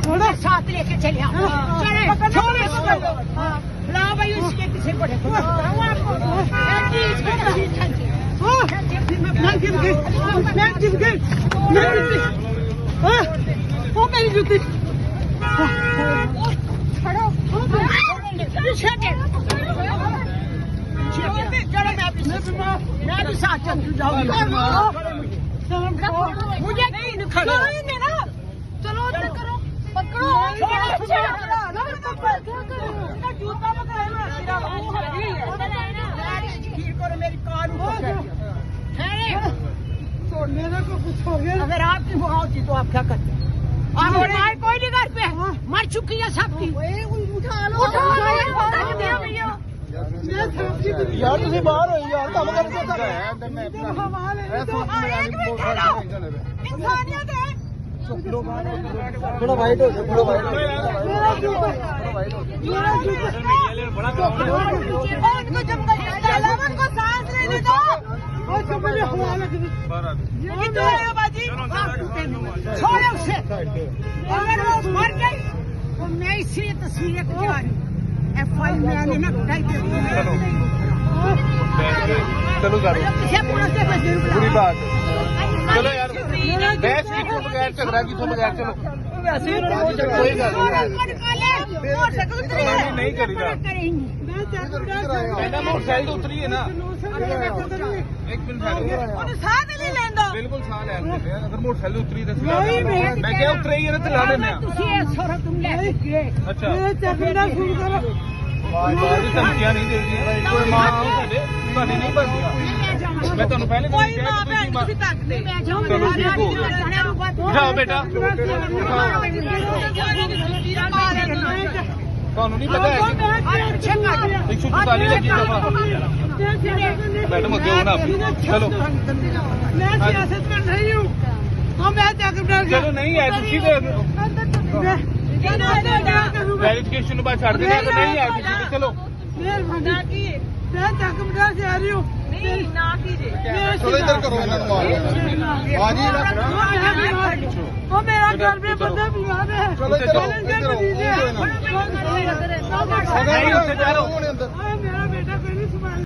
थोड़ा साथ लेके चले ला भाई उसके किसी को वो मेरी जूती मैं भी साथ चल जाऊंगी मुझे नहीं खड़ा चलो उधर करो पकड़ो जूता मेरी कार मेरे को कुछ हो गया अगर आपकी वो होती तो आप क्या करते आप कोई नहीं घर पे मर चुकी है सबकी उठा लो यार तुम बाहर हो यार काम करके इंसानियत है थोड़ा वाइट हो जाए थोड़ा वाइट को सांस लेने दो छोड़ो उसे अगर वो मर गई तो मैं इसलिए तस्वीरें को जा रही हूँ FI मैंने ना कटाई दे चलो पूरी बात चलो यार बहस की तो बगैर झगड़ा की तो बगैर चलो कोई गल नहीं करीदा मोटरसाइकिल उतरी है ना एक मिनट साथ ले लेंदा बिल्कुल साथ ले अगर मोटरसाइकिल उतरी तो मैं क्या उतरी है ना तो ला देने अच्छा धमकियां नहीं दे कोई मां ਤੁਹਾਡੀ ਨਹੀਂ ਬਣਦੀ ਮੈਂ ਤੁਹਾਨੂੰ ਪਹਿਲੇ ਵੀ ਕਿਹਾ ਚਲੋ ਠੀਕ ਹੋ ਗਿਆ ਉਠਾਓ ਬੇਟਾ ਤੁਹਾਨੂੰ ਨਹੀਂ ਪਤਾ ਹੈ 144 ਲੱਗੀ ਦਫਾ मैडम अगे होना चलो मैं सियासत में नहीं हूँ मैं चलो नहीं है वेरिफिकेशन बाद छड़ देने नहीं है चलो मैं चकमदार से आ रही हूँ चलो इधर करो वो मेरा घर में बंदा बीमार है मेरा बेटा